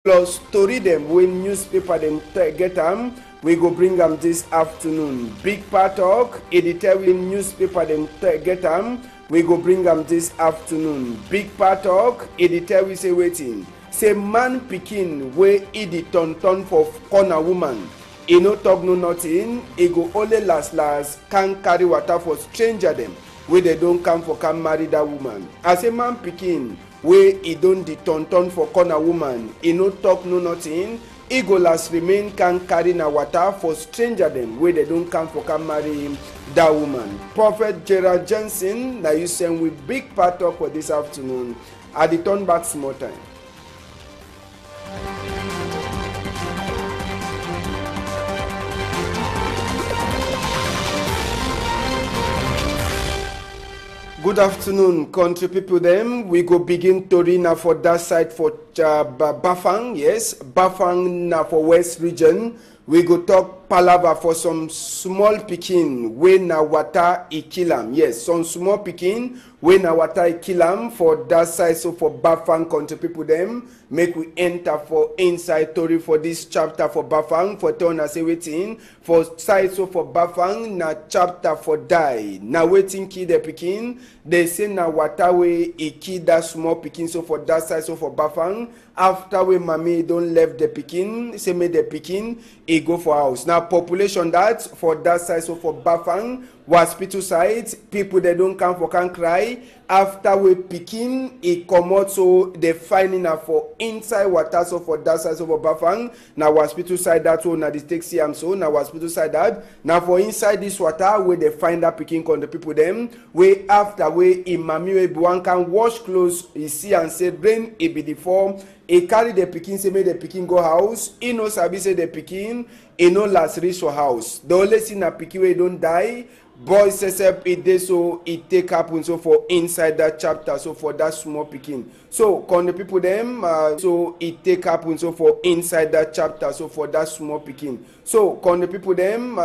plus story them when newspaper them get them. We go bring them this afternoon. Big part talk, editor when newspaper them get them. We go bring them this afternoon. Big part talk, editor we say waiting. Say man pikin wey e the turn for corner woman. E no talk no nothing. E go only last can carry water for stranger them. Where they don't come for can marry that woman. As a man pikin wey e don the turn for corner woman, e no talk no nothing. E go last remain can carry na water for stranger them where they don't come for can marry that woman. Prophet Gerald Jensen, now you send with big part talk for this afternoon. I the turn back small time. Good afternoon, country people them. We go begin tori na for that side for Bafang, yes. Bafang na for West region. We go talk palava for some small pikin wey na water e kill am. Yes, some small pikin wey na water e kill am for that side. So for Bafang country people them, make we enter for inside tori for this chapter for Bafang for tell una say wetin for side. So for Bafang na chapter for die. Na wetin kill the pikin. They say na water wey e kill that small pikin. So for that side. So for Bafang, after we mommy don't left the pikin, say make the pikin e go for house. Now population that for that side. So for Bafang hospital side, people they don't come for can cry after we pikin e comot. So they finding her for inside water. So for that side. So for Bafang now hospital side that one na the taxi am. So now hospital side that now for inside this water where they find that pikin con the people them way after way imami we one can wash clothes. You see and say rain it be the form. E carry the pikin, say make the pikin go house. E no sabi say the pikin, e no last reach for house. The only thing na pikin wey don't die, boy says it dey so it take happen. So for inside that chapter, so for that small pikin. So con the people them, so it take happen. So for inside that chapter, so for that small pikin. So con the people them,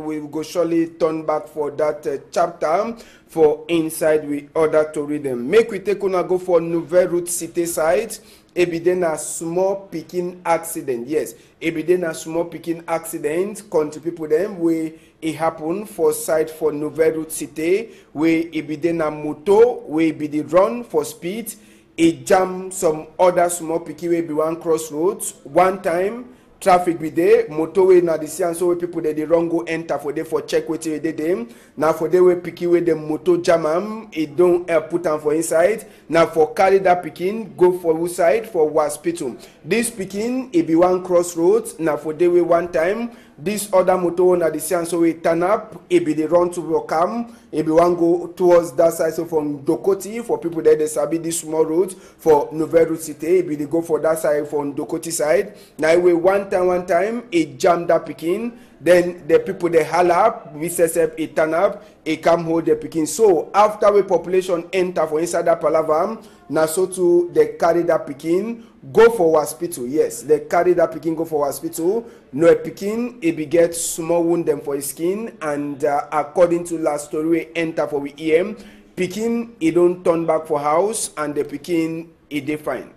we go surely turn back for that chapter. For inside we order to read them. Make we take una go for Nouvelle Route Cité side. E be then a small picking accident. Yes, e be then a small picking accident. Country people them where it happen for side for Nouvelle Route Cité, where e be then a moto where it be the run for speed. It jam some other small picking where be one crossroads. One time traffic be there, motorway na the sea, and so people they run go enter for there for check wetin they dem. Now for they way pikin wey the motor jam am, it don't put am for inside. Now for carry that pikin go for which side for hospital. This pikin it be one crossroads. Now for they way one time. This other motor na the sea, and so we turn up. It be the run to Rokam. It be one go towards that side. So from Dokoti for people there they sabi this small road for Nouvelle Route Cité. It be they go for that side from Dokoti side. Now we one time it jammed that pikin. Then the people they holler up, we say it turn up, it come hold the pikin. So after we population enter for inside that palavam, now so too they carry that pikin go for hospital. Yes, they carry that pikin go for hospital. No pikin it be get small wound them for his skin, and according to last story we enter for we EM, pikin it don't turn back for house, and the pikin it dey fine.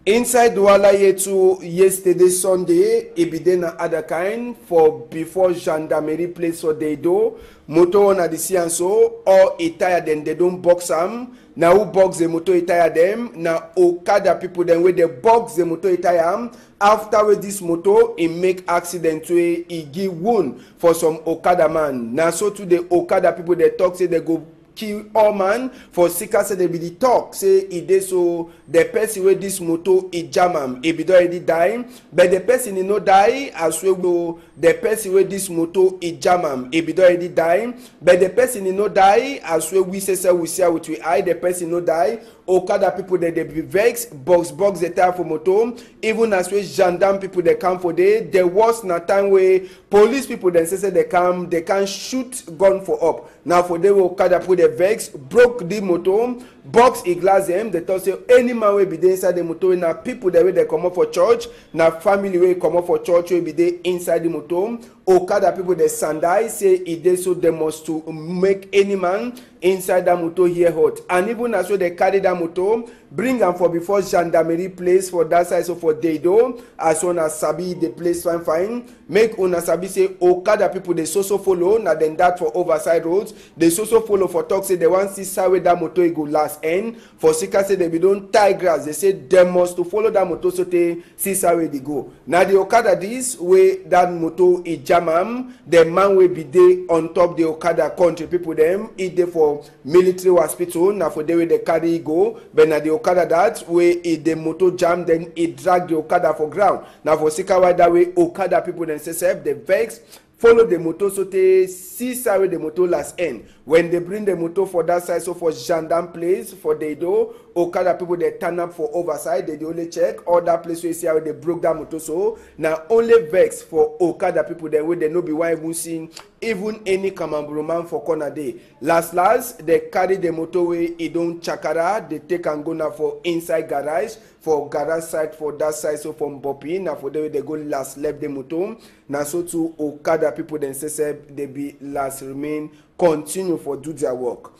Inside Douala Yetu yesterday Sunday, it be then other kind for before gendarmerie place for they do motor on the sea and so or it tire then they don't box them. Now who box the motor it tire them? Now Okada people then where they box the motor it tire after with this motor it make accident to it give wound for some Okada man. Now so to the Okada people they talk say they go kill all man for sicker say they be the talk say it dey so the person wey this motor e jam am e be already die, but the person e no die as well. The person wey this motor e jam am e be already die, but the person e no die as well. We say we see with we eye the person no die. Okada people they be vex box the tire for motor. Even as well gendarme people they come for day. There was na time where police people then say they can shoot gun for up. Now for they will Okada put the vex broke the motor, box a glass them. They thought say any man will be there inside the motor. Now people the way they come up for church. Now family way come up for church will be there inside the motor. Okada people they sandai say it dey so they must to make any man inside that motor here hot. And even as well they carry that motor, bring am for before gendarmerie place for that side, so for Deido, as una sabi the place fine. Make una sabi say Okada people dey so follow, na then that for overside roads. They so follow for talk say they want see side where that motor go last end. For sika say they be don tie grass, they say they must to follow that motor so they see side where they go. Now the Okada this way that motor is jam am, the man will be there on top the Okada country people them it dey for military hospital. Now for the way they carry go, but now the Okada that way it the motor jam, then it drag the Okada for ground. Now for sika why that way Okada people then say the vex follow the motor so they see side where the motor last end. When they bring the motor for that side, so for gendarme place for Deido, Okada people they turn up for overside, they only check all that place where you see how they broke that motor. So now only vex for Okada people they way they no be why even seeing even any Kamamburu man for corner day. Last they carry the motorway, it don't chakara, they take and go now for inside garage, for garage side for that side, so from Bopi, now for the way they go last left the motor. Now so to Okada people then say they be last remain continue for do their work.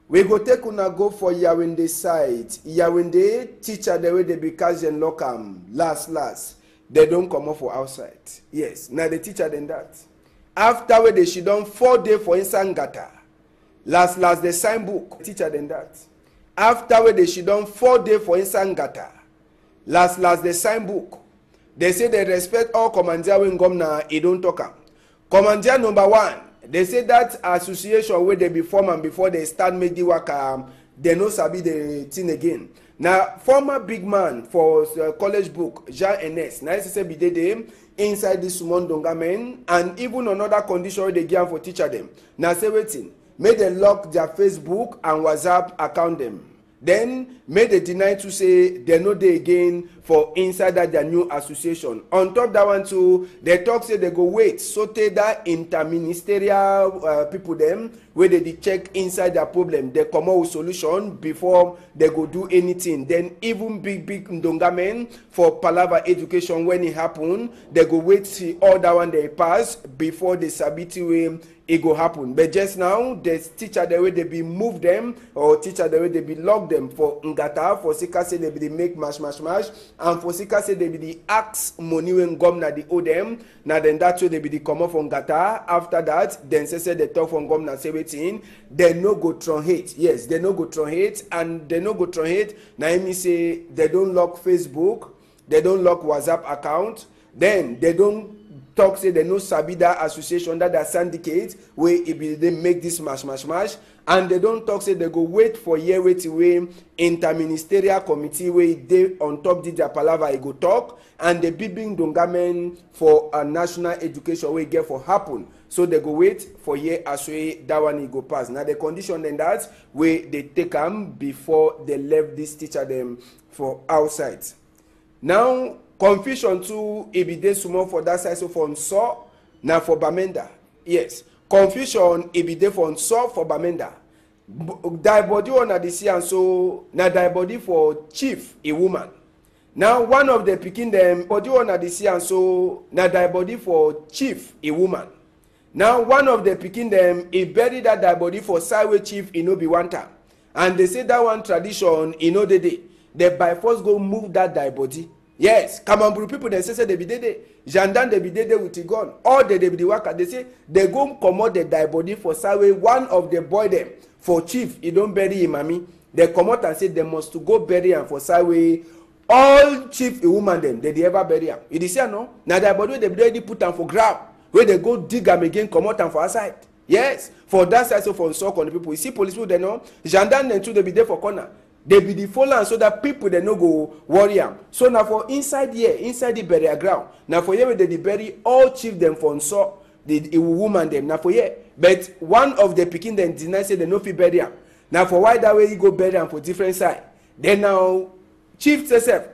We go take una go for Yawende side. Yawende teacher the way they be Kajen Lokam last they don't come up for outside. Yes, now the teacher then that. After where they she done 4 days for Insangata. Last the sign book. Teacher then that. After where they she done 4 days for Insangata. Last the sign book. They say they respect all commander when governor it don't talk am. Commander number 1. They say that association where they be formed and before they start make the work they no sabi the thing again. Now former big man for college book Jean Enes. Now say be they inside this Mondonga men and even another condition where they give for teacher them. Now say waiting, may they lock their Facebook and WhatsApp account them. Then may they deny to say they know they again for inside that their new association. On top that one too, they talk say they go wait so take that interministerial people them where they check inside their problem, they come out with solution before they go do anything. Then even big Ndonga men for Palava education when it happen, they go wait see all that one they pass before the sabiti way it go happen. But just now, the teacher the way they be move them or teacher the way they be lock them for Ngata, for Sika say they be make mash, and for Sika say they be the axe money when governor the owe them. Now then that's way they be the come off from Ngata. After that, then say they talk from governor say waiting, they no go tron hate. Yes, they no go tron hate, and they no go tron hate. Now me say they don't lock Facebook, they don't lock WhatsApp account, then they don't talk say they no sabi that association that they syndicate where it be they make this mash, and they don't talk say they go wait for year wait away interministerial committee where they on top did their palava it go talk and the big dongamen for a national education where get for happen. So they go wait for year as way that one it go pass. Now the condition then that way they take them before they left this teacher them for outside. Now confusion too, it be dey small for that side, so for Nso, now for Bamenda. Yes, confusion, it be dey for Nso for Bamenda. Die body on the sea, and so now die body for chief, a woman. Now one of the picking them body on the sea, and so now die body for chief, a woman. Now one of the picking them, he buried that die body for Sideway chief, no be one time. And they say that one tradition, the day. They by force go move that die body. Yes, Kamamburu people they say they be there. Gendarme they be there with a gun. Or they be the worker. They say they go commode the die body for Sawe. One of the boy them for chief. He don't bury him, mommy. They come out and say they must to go bury him for Sawe. All chief a woman them they ever bury him. You say no? Now die body they be already put him for ground. Where they go dig him again, come out and for outside. Yes, for that side so for so on the people. You see police people they know. Gendarme them too they be there for corner. They be the fallen so that people they no go worry am. So now for inside here, inside the burial ground. Now for here they bury all chief them for Nso, the woman them. Now for here, but one of the picking them deny say they no fit bury am. Now for why that way you go bury am for different side. Then now chief self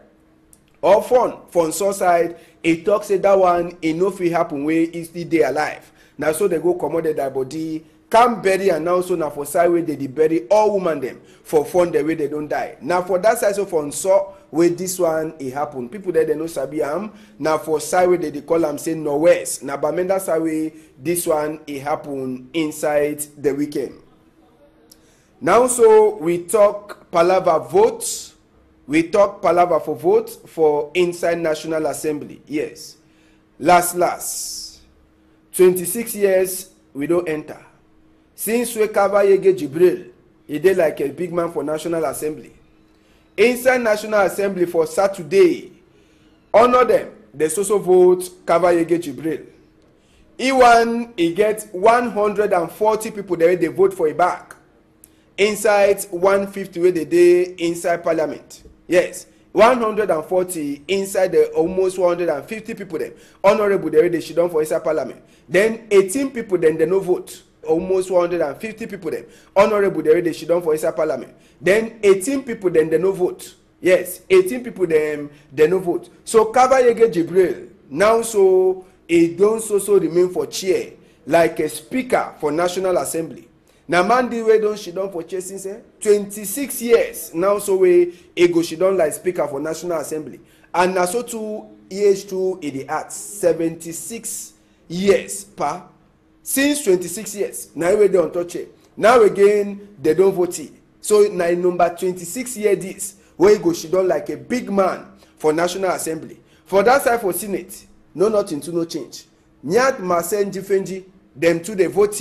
or for Nso side, he talk say that one it no fit happen where he still dey alive. Now so they go commode that body. Come bury and now so now for side where they bury all women them for fun the way they don't die. Now for that side so for Nso where this one it happen. People there they know sabi am. Now for side where they call them say northwest. Now Bamenda side where this one it happen inside the weekend. Now so we talk palava votes we talk palava for vote for inside National Assembly. Yes. Last. 26 years, we don't enter. Since we cover Yege Jibril, he did like a big man for National Assembly. Inside National Assembly for Saturday, honor them. There's also vote cover Yege Jibril. He gets 140 people there, they vote for a back. Inside 150 where they did inside Parliament. Yes, 140 inside the almost 150 people then. Honorable there, they should done for inside Parliament. Then 18 people then they no vote. Almost 150 people then. Honorable there, they should done for inside Parliament. Then 18 people then they no vote. Yes, 18 people then they no vote. So Kaba Yege Jibril now so it don't so remain for chair like a speaker for National Assembly. Now man the way don't she done for chair since 26 years now so we go she done like speaker for National Assembly. And now so to EH2 in the arts 76 years pa since 26 years now we don't touch it. Now again they don't vote it. So now number 26 years this where go she done like a big man for National Assembly. For that side for Senate, no nothing to no change. Nyat Marcel Jifenji, them to the vote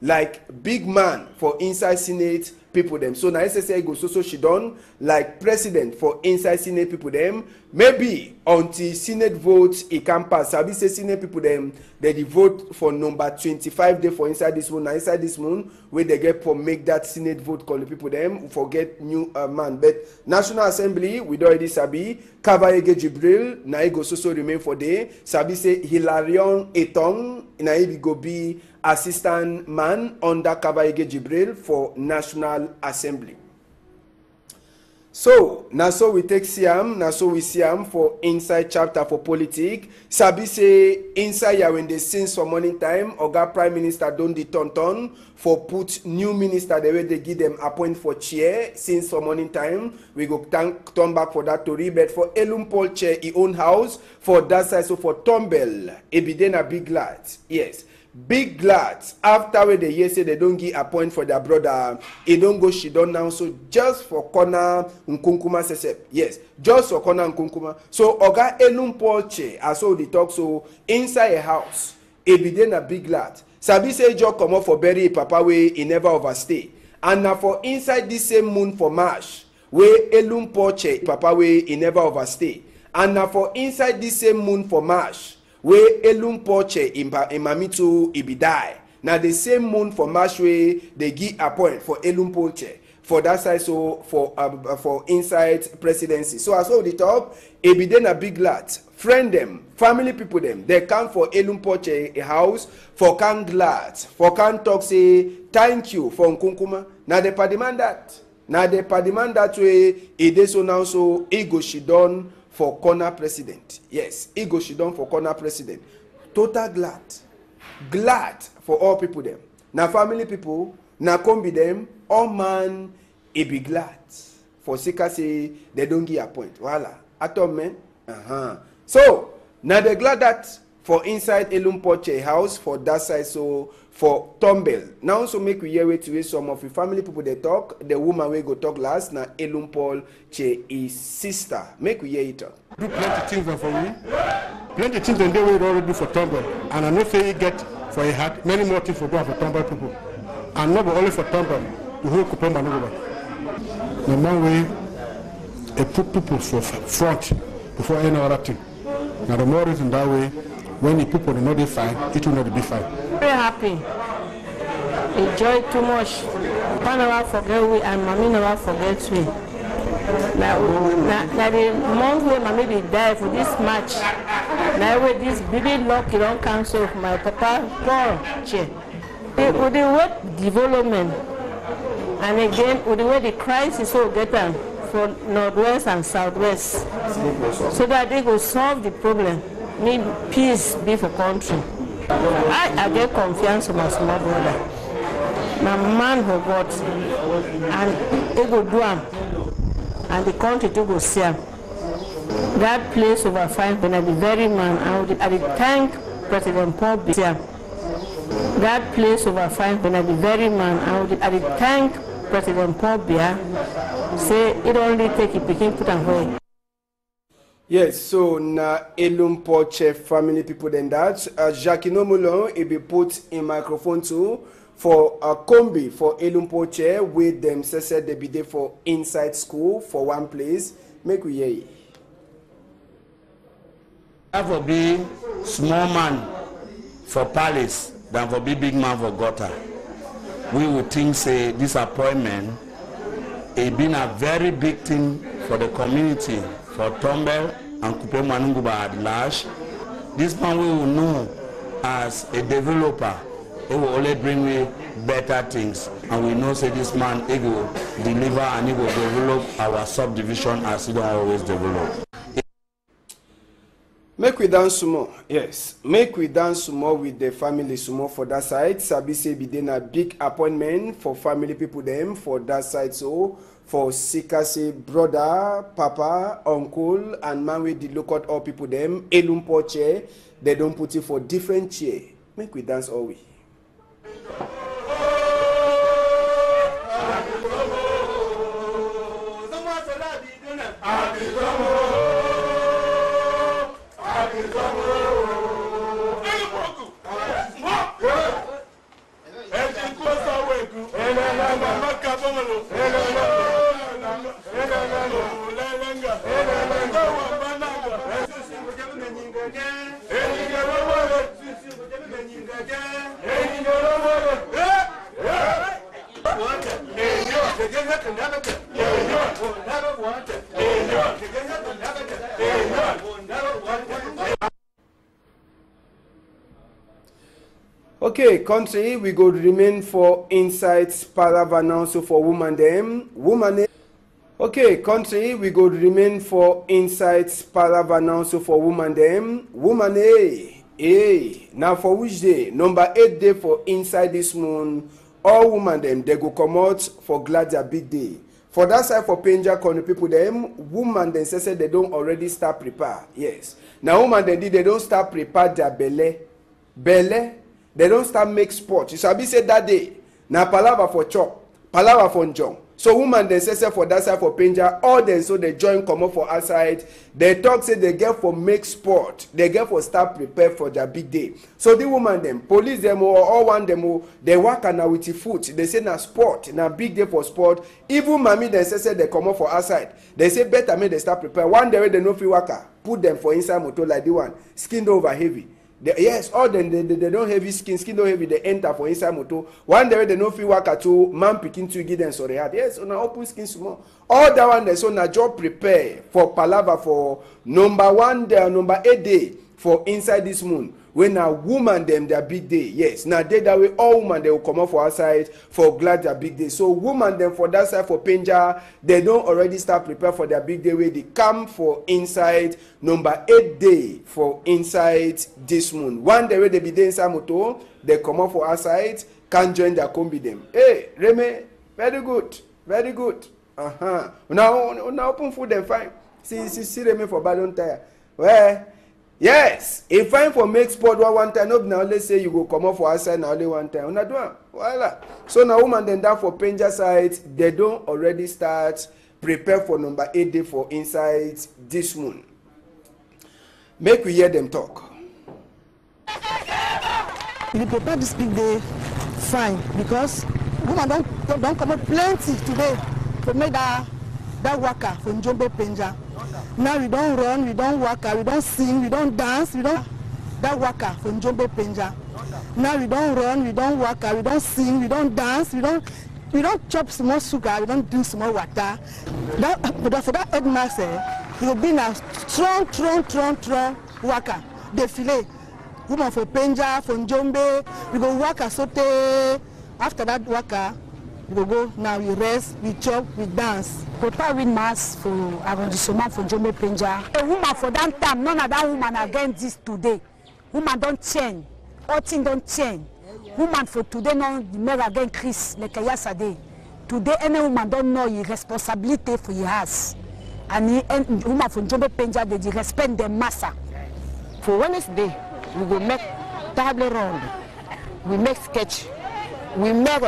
like big man for inside Senate people them. So now SSA go so she done like president for inside Senate people them. Maybe until Senate votes it can pass. Sabi say Senate people them they vote for number 25 day for inside this moon. Now inside this moon where they get for make that Senate vote call the people them forget new man. But National Assembly we don't already sabi Kaba Yege Jibril na go so remain for day. Sabi say Hilarion Etong na he go be assistant man under Kaba Yege Jibril for National Assembly. So, now so we take Siam, now so we Siam for inside chapter for politics. Sabi say inside ya when they since for morning time, Oga Prime Minister don't the turn for put new minister the way they give them appoint for chair since for morning time. We go turn back for that story, but for Elum Paul chair he own house for that side so for Tombel, Ebidena big lad. Yes. Big glad after when they hear say they don't give a point for their brother, it don't go she don't now. So just for corner Nkunkuma sesep. Yes, just for corner Nkunkuma. So Oga Elum Polche as all the talk so inside a house, it be then a big glad. Sabi say Joe come up for bury papa way he never overstay. And now for inside this same moon for March, where Elum Polche papa way he never overstay. And now for inside this same moon for March, where Elum Poche in Mamitu Ibidai. Now the same moon for March way they give a point for Elum Poche for that side so for inside presidency. So as all the top, Ebidena big lads, friend them, family people them, they come for Elum Poche a house for can glad, for can talk say thank you for Nkunkuma. Now they demand that. Now they demand that way it is so now so ego she done for corner president. Yes, Ego Shidon for corner president. Total glad for all people them. Now family people, now come be them, all man, it be glad. For Sika say they don't give a point. Voila. Atom men. So now they glad that for inside Elum Poche house for that side so for Tombel. Now also make we hear to some of the family people they talk. The woman we go talk last now Elum Paul Che his sister. Make we hear it talk. Do plenty things for me. Plenty things they will already do for Tombel. And I know say you get for a hat many more things for go for Tombel people. And not only for Tombel, the whole Kupamba Nuba. The man way they put people for front before any other thing. Now the more reason that way when the people do not be fine, it will not be fine. Very happy. Enjoy too much. Papa never forget we and mommy never forget we. Now the month when mommy be die for this match. Now with this baby luck you don't cancel for my papa Paul chair. With the word development and again with the way the crisis will get them for northwest and southwest. So that they will solve the problem. Need peace be for country. I get confiance in my small brother. My man who got and they go do him and the country to go see him. That place over 5 when I be very man I would thank President Paul Biya. That place over 5 when I be very man I would thank President Paul Biya say it only take a picking put and away. Yes, so na Elumpoche family people then that Jackie Nomulon it be put in microphone too for a combi for Elumpoche with them said they be there for inside school for one place. Make we hear it. That for be small man for palace than for be big man for gutter. We would think say this appointment it been a very big thing for the community, for Tombel and Kupe Manunguba at large. This man we will know as a developer. It will only bring me better things, and we know say this man he will deliver and he will develop our subdivision as he don't always develop. Make we dance some more. Yes, make we dance some more with the family some more for that side. Sabi say be then a big appointment for family people them for that side. So for Sikase brother, papa, uncle, and man with the local all people them Elumpoche, they don't put it for different chair. Make we dance all we. Okay, country, we go remain for insights paravan so for woman them. Woman. Okay, country, we go remain for insights paravan so for woman them. Woman hey. Now for which day? Number 8 day for inside this moon. All woman them they go come out for Gladia big day. For that side for Penja corner people them, woman then say they don't already start prepare. Yes. Now woman they don't start prepare their belly. They don't start make sport. You sabi say that day. Na palava for chop, palava for njong. So woman then say for that side for Penja, all them so they join come up for outside. They talk say they get for make sport. They get for start prepare for their big day. So the woman them, police them or all one them, they work now with the foot. They say na sport, na big day for sport. Even mommy then say they come up for outside. They say better make they start prepare. One day they no free worker, put them for inside motor like the one, skin over heavy. Yes, all them they don't heavy skin don't heavy, they enter for inside motor. One day they no free work at all, man picking to give them sorry hard. Yes, on open skin small. All that one they so na job prepare for palava for number 1 day, number 8 day for inside this moon. When a woman them their big day, yes. Now they that way all woman they will come up for outside for glad their big day. So woman them for that side for Penja, they don't already start prepare for their big day where they come for inside number 8 day for inside this moon. One day where they be there inside motor, they come up for outside, can join their combi them. Hey, Reme, very good, very good. Now open food them fine. See Reme for ballon tire. Well. Yes, if fine for make sport one time, no, now let's say you go come up for outside now only one time. Una do am. Voila. So now woman then that for Penja side, they don't already start prepare for number 8 day for inside this moon. Make we hear them talk. We prepare this big day fine because woman don't come up plenty today to make that worker for Njombe Penja. Now we don't run, we don't work, we don't sing, we don't dance, we don't that worker for Njombe Penja. Now we don't run, we don't work, we don't sing, we don't dance, we don't chop small sugar, we don't drink small water. But for that headmaster, he will be a strong worker. Defile. Woman for Penja, for Njombe, we go work a sote. After that worker, we go now, we rest, we chop, we dance. Prepare with mass for arrondissement for Njombe Penja. A woman for that time, none of that woman against this today. Woman don't change. All things don't change. Woman for today, no, the mayor again Chris, like yesterday. Today, any woman don't know his responsibility for his house. And woman for Njombe Penja, they respect the massa. For Wednesday, we will make table round. We make sketch. We make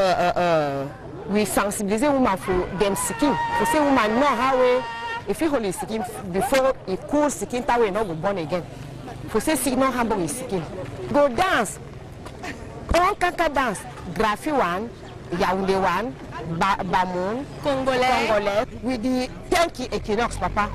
we sensibilize woman for them seeking. For say woman know how we if you hold seeking before he cool seeking that way not go born again. For say sick no humble is seeking. Go dance. All kaka dance. Graffiti one, Yaoundé one, Bamoun, Congolais, with the Tenki Equinox, Papa.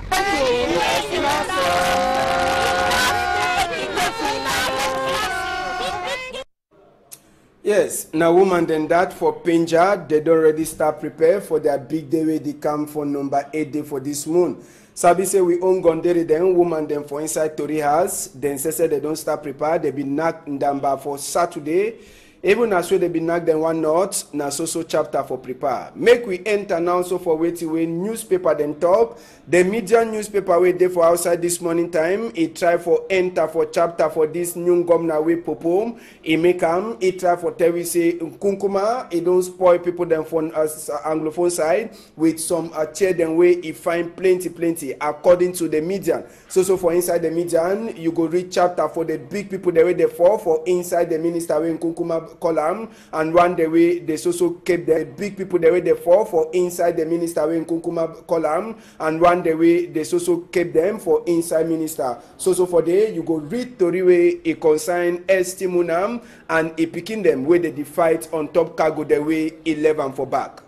Yes, now woman then that for Penja, they don't already start prepare for their big day where they come for number 8 day for this moon. Sabi say we own Gonderi then woman then for inside Tori house, then say they don't start prepare, they be knocked Ndamba for Saturday. Even as well they be knocked them one not, na so chapter for prepare. Make we enter now so for waiting way newspaper then top. The media newspaper way there for outside this morning time. It try for enter for chapter for this new governor way popom. It make it try for tell we say Nkunkuma. It don't spoil people them from Anglophone side with some chair them way it find plenty according to the media. So for inside the media you go read chapter for the big people the way they fall for inside the minister way Nkunkuma column, and one the way they also kept the big people the way they fall for inside the minister way Nkunkuma column, and one the way they also kept them for inside minister. So for the you go read Tori way it consign Estimunam and it picking them where they fight on top cargo the way 11 for back.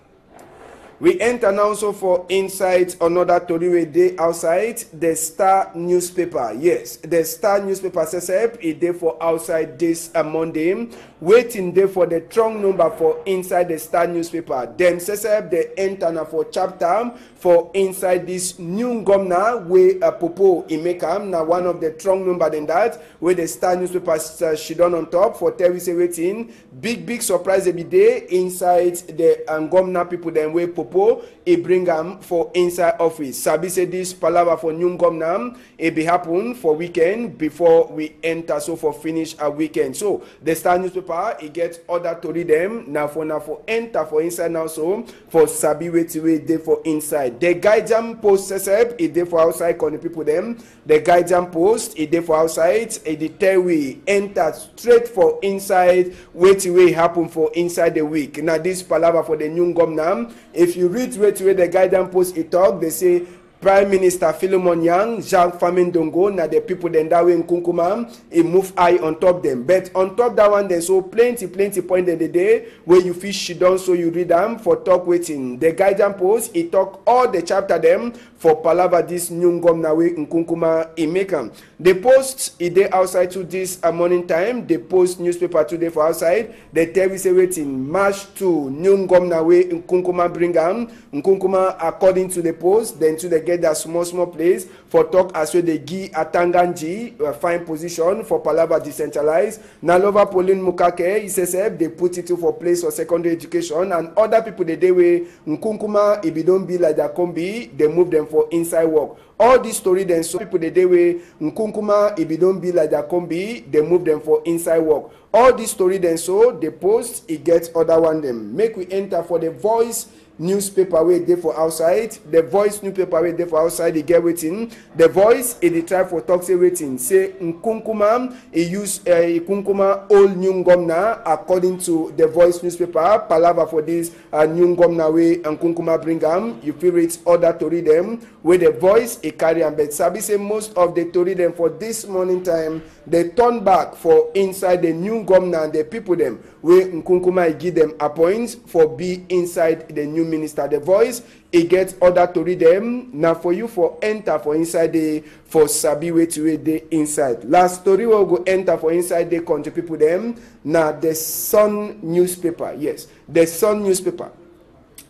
We enter now also for inside another Tori way day outside the Star newspaper. Yes, the Star newspaper says it day for outside this Monday. Waiting there for the strong number for inside the Star newspaper. Them says they enter now for chapter for inside this new governor where Popo Imekam now one of the strong number than that where the Star newspaper she done on top for tell we say waiting big surprise every day inside the governor people then where Popo it bring them for inside office. Sabi say this palava for new governor it be happen for weekend before we enter so for finish a weekend. So the Star newspaper it gets order to read them now for enter for inside now so for Sabi wait day for inside. The Guardian Post says it day for outside calling people them. The Guardian Post it day for outside it tell we enter straight for inside wait happen for inside the week. Now this palava for the new governor. If you read wait the Guardian Post it talk they say Prime Minister Philemon Yang, Jacques Famin Dongo, na the people then that way in Nkunkuma, it move high on top them. But on top that one, there's so plenty point in the day where you fish down so you read them for talk waiting. The Guardian Post, it talk all the chapter them for palava this new governor way in Nkunkuma Imekam. The Post, it day outside to this morning time. The Post newspaper today for outside. They tell we say waiting March 2, new governor way in Nkunkuma Bringham. Nkunkuma according to the Post, then to the that small place for talk as well they give Atanganji a fine position for palava decentralized. Nalova Pauline Mukake he says they put it for place for secondary education and other people the day way Nkunkuma if it don't be like that combi they move them for inside work. All this story then so people the day way Nkunkuma if it don't be like that combi they move them for inside work. All this story then so the Post it gets other one them. Make we enter for the Voice newspaper way there for outside. The Voice newspaper way there for outside they get waiting. The Voice it try for talk say waiting say Nkunkuma he use Nkunkuma old new governor according to the Voice newspaper palava for this new governor way Nkunkuma Bringham. You feel it's order to read them where the Voice it carry and bet Sabi say most of the to read them for this morning time they turn back for inside the new governor and the people them where Nkunkuma give them a point for be inside the new minister. The Voice it gets order to read them now for you for enter for inside the for Sabi way to read the inside. Last story will go enter for inside the country people them now the Sun newspaper. Yes, the Sun newspaper.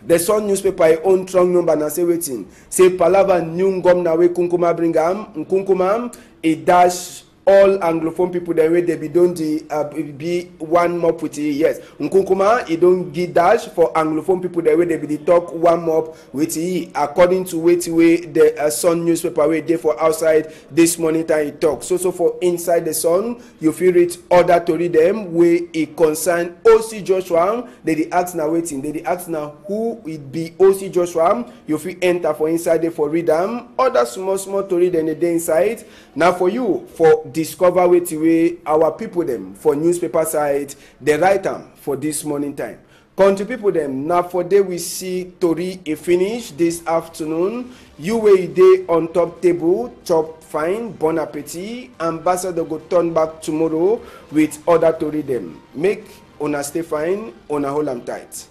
The Sun newspaper own strong number na say waiting say palava new governor way Nkunkuma Bringham Nkunkuma it dash all Anglophone people the way they be don't be one more put yes Nkunkuma it don't give dash for Anglophone people the way they be talk one more with according to way the Sun newspaper way they for outside this morning time it talk so for inside the Sun you feel it order to read them where it concern OC Joshua they ask now waiting they ask now who it be OC Joshua you feel enter for inside there for read them other small to read in the day inside now for you for discover way our people them for newspaper side they write them for this morning time. Country people them, now for day we see Tori a finish this afternoon. You will day on top table, chop fine, bon appetit. Ambassador go turn back tomorrow with other Tori them. Make una stay fine, una hold am tight.